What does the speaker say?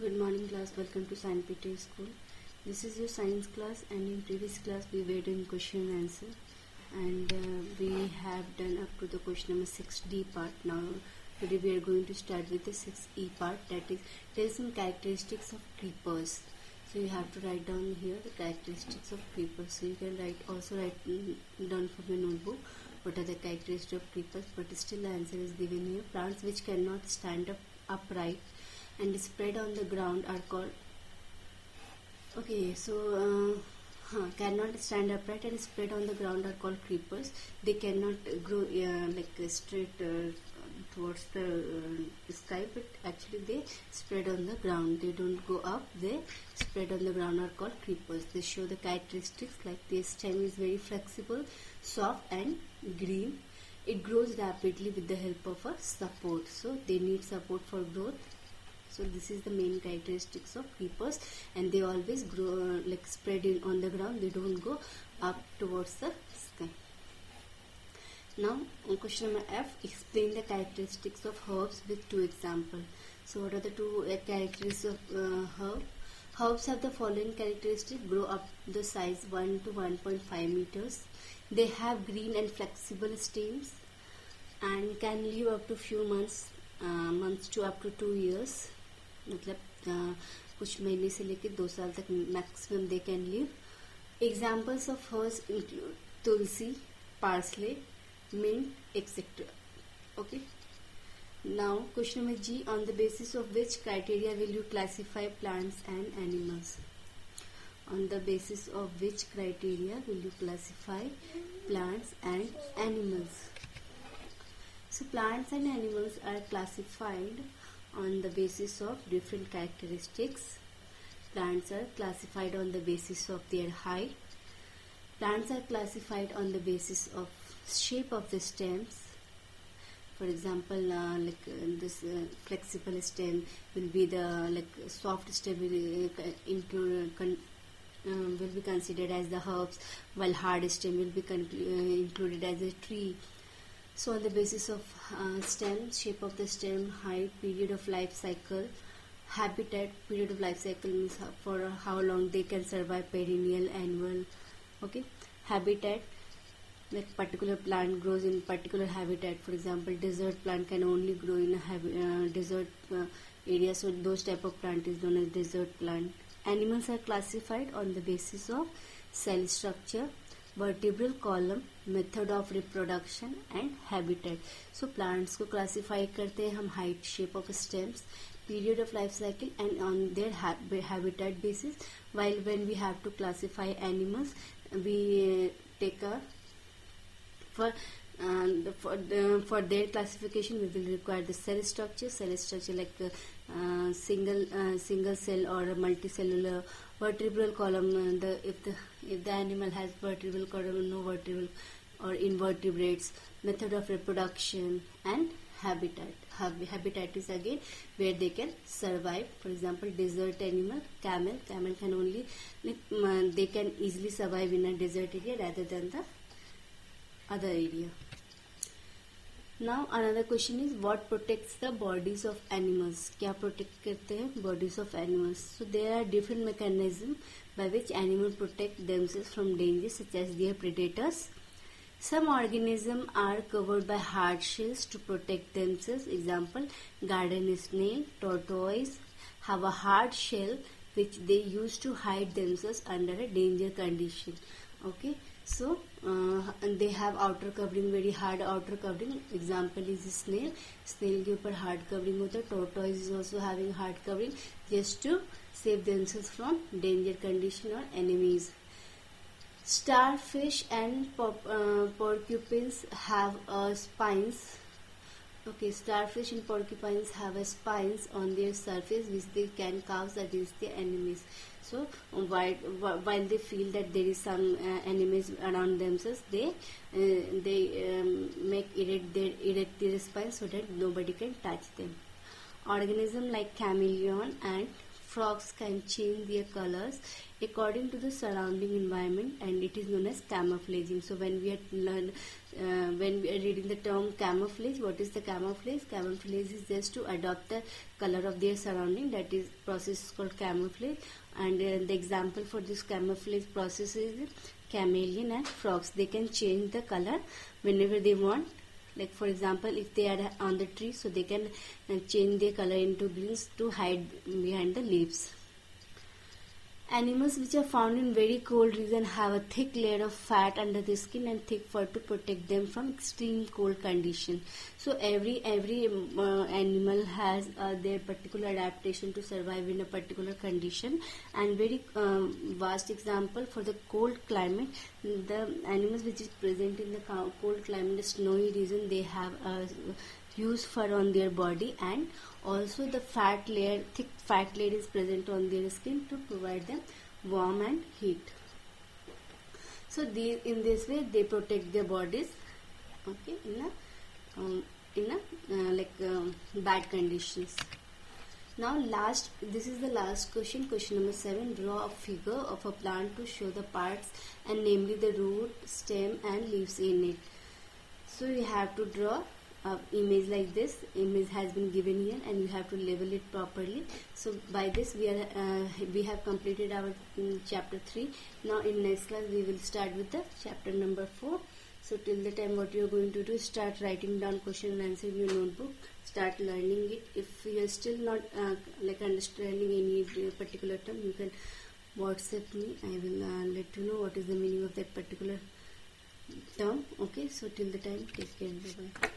Good morning class, welcome to St.PETERS school. This is your science class, and in previous class we were doing question and answer, and we have done up to the question number 6D part. Now today we are going to start with the 6E part, that is tell some characteristics of creepers. So you have to write down here the characteristics of creepers. So you can write down from your notebook what are the characteristics of creepers, but still the answer is given here. Plants which cannot stand up upright and spread on the ground are called cannot stand upright and spread on the ground are called creepers. They cannot grow straight towards the sky, but actually they spread on the ground. They don't go up, they spread on the ground are called creepers. They show the characteristics like their stem is very flexible, soft and green. It grows rapidly with the help of a support, so they need support for growth. So this is the main characteristics of creepers, and they always grow spread on the ground. They don't go up towards the sky. Now on question number F, explain the characteristics of herbs with two examples. So what are the two characteristics of herb? Herbs have the following characteristics: grow up the size 1 to 1.5 meters. They have green and flexible stems and can live up to few months to up to 2 years. मतलब कुछ महीने से लेकर 2 साल तक maximum they can live. Examples of herbs include tulsi, parsley, mint etcetera. Okay. Now question number G, on the basis of which criteria will you classify plants and animals? On the basis of which criteria will you classify plants and animals? So plants and animals are classified on the basis of different characteristics. Plants are classified on the basis of their height. Plants are classified on the basis of shape of the stems. For example, this flexible stem will be the soft stem will be considered as the herbs, while hard stem will be included as a tree. So on the basis of stem, shape of the stem, height, period of life cycle, habitat. Period of life cycle means for how long they can survive, perennial, annual. Okay. Habitat, like particular plant grows in particular habitat. For example, desert plant can only grow in a desert area, so those type of plant is known as desert plant. Animals are classified on the basis of cell structure, vertebral column, method of reproduction and habitat. So plants को classify करते हैं हम height, shape of stems, period of life cycle and on their habitat basis. While when we have to classify animals, we take a for their classification we will require the cell structure like single cell or a multicellular. Vertebral column, if the animal has vertebral column, no vertebral or invertebrates. Method of reproduction and habitat. Habitat is again where they can survive. For example, desert animal, camel can only they can easily survive in a desert area rather than the other area. Now another question is, what protects the bodies of animals? क्या protect करते हैं bodies of animals? So there are different mechanisms by which animals protect themselves from danger, such as their predators. Some organisms are covered by hard shells to protect themselves. Example, garden snail, tortoise have a hard shell which they use to hide themselves under a danger condition. Okay. So they have outer covering, very hard outer covering. Example is snail. Snail के ऊपर hard covering होता है. Tortoise is also having hard covering just to save themselves from danger condition or enemies. Starfish and porcupines have spines. Okay, starfish and porcupines have spines on their surface which they can cause against their enemies. So while they feel that there is some enemies around themselves, they erect their spines so that nobody can touch them. Organisms like chameleon and frogs can change their colors according to the surrounding environment, and it is known as camouflaging. So when we are reading the term camouflage, what is the camouflage? Camouflage is just to adopt the color of their surrounding. That is process is called camouflage, and the example for this camouflage process is chameleon and frogs. They can change the color whenever they want. Like for example, if they are on the tree, so they can change their color into greens to hide behind the leaves. Animals which are found in very cold region have a thick layer of fat under the skin and thick fur to protect them from extreme cold condition. So every animal has their particular adaptation to survive in a particular condition, and very vast example for the cold climate, the animals which is present in the cold climate, the snowy region, they have a huge fur on their body, and also the thick fat layer is present on their skin to provide them warm and heat. So in this way they protect their bodies, okay, in bad conditions. Now this is the last question number 7. Draw a figure of a plant to show the parts, and namely the root, stem and leaves in it. So you have to draw image like this. Image has been given here, and you have to label it properly. So by this we have completed our chapter 3. Now in next class we will start with the chapter number 4. So till the time, what you are going to do is start writing down question and answer in your notebook. Start learning it. If you are still not understanding any particular term, you can WhatsApp me. I will let you know what is the meaning of that particular term. Okay, so till the time, take care. Bye bye.